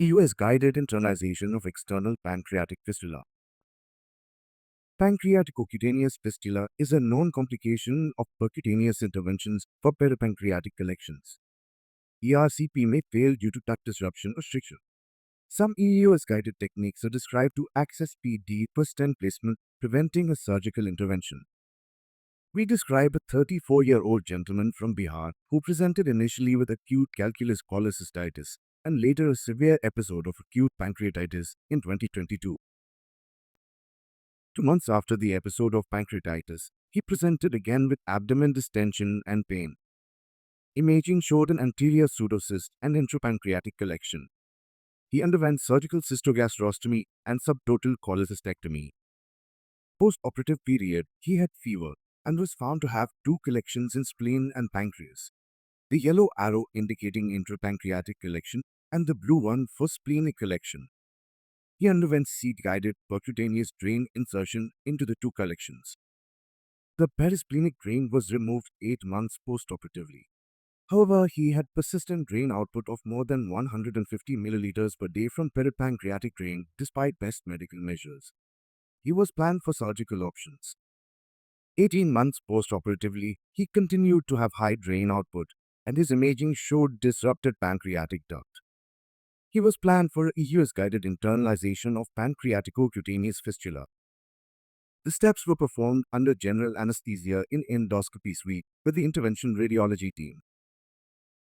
EUS guided internalization of external pancreatic fistula. Pancreaticocutaneous fistula is a known complication of percutaneous interventions for peripancreatic collections. ERCP may fail due to duct disruption or stricture. Some EUS-guided techniques are described to access PD for stent placement, preventing a surgical intervention. We describe a 34-year-old gentleman from Bihar who presented initially with acute calculus cholecystitis and later a severe episode of acute pancreatitis in 2022. 2 months after the episode of pancreatitis, he presented again with abdomen distension and pain. Imaging showed an anterior pseudocyst and intrapancreatic collection. He underwent surgical cystogastrostomy and subtotal cholecystectomy. Post-operative period, he had fever and was found to have 2 collections in spleen and pancreas. The yellow arrow indicating intrapancreatic collection and the blue one for splenic collection. He underwent seat-guided percutaneous drain insertion into the 2 collections. The perisplenic drain was removed 8 months post-operatively. However, he had persistent drain output of more than 150 milliliters per day from peripancreatic drain despite best medical measures. He was planned for surgical options. 18 months post-operatively, he continued to have high drain output and his imaging showed disrupted pancreatic duct. He was planned for EUS-guided internalization of pancreaticocutaneous fistula. The steps were performed under general anesthesia in endoscopy suite with the intervention radiology team.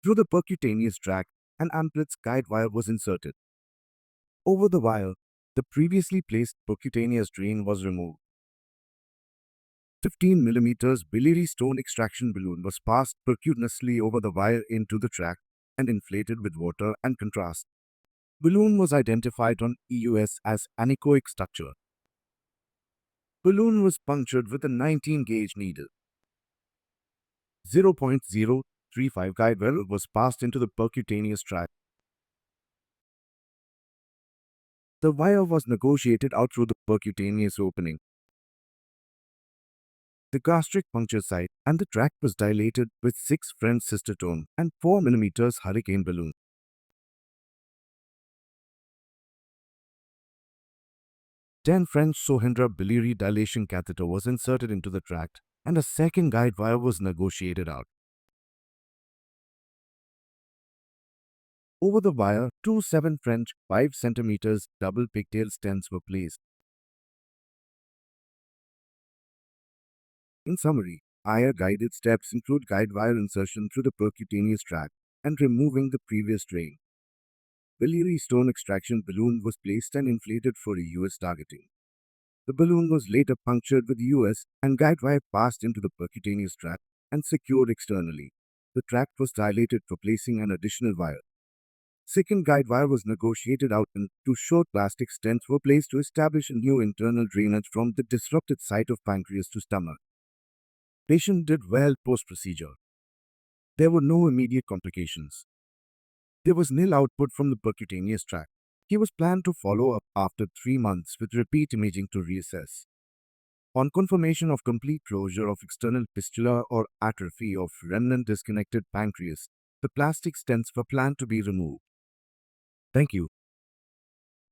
Through the percutaneous tract, an Amplitz guide wire was inserted. Over the wire, the previously placed percutaneous drain was removed. 15 mm biliary stone extraction balloon was passed percutaneously over the wire into the tract and inflated with water and contrast. Balloon was identified on EUS as anechoic structure. Balloon was punctured with a 19-gauge needle. 0.035 guide wire was passed into the percutaneous tract. The wire was negotiated out through the percutaneous opening. The gastric puncture site and the tract was dilated with 6 French cystotome and 4 mm hurricane balloon. 10 French Sohendra biliary dilation catheter was inserted into the tract and a second guide wire was negotiated out. Over the wire, 2 7 French 5 cm double pigtail stents were placed. In summary, IR-guided steps include guide wire insertion through the percutaneous tract and removing the previous drain. Biliary stone extraction balloon was placed and inflated for EUS targeting. The balloon was later punctured with EUS and guide wire passed into the percutaneous tract and secured externally. The tract was dilated for placing an additional wire. Second guide wire was negotiated out and 2 short plastic stents were placed to establish a new internal drainage from the disrupted site of pancreas to stomach. Patient did well post-procedure. There were no immediate complications. There was nil output from the percutaneous tract. He was planned to follow up after 3 months with repeat imaging to reassess. On confirmation of complete closure of external fistula or atrophy of remnant disconnected pancreas, the plastic stents were planned to be removed. Thank you.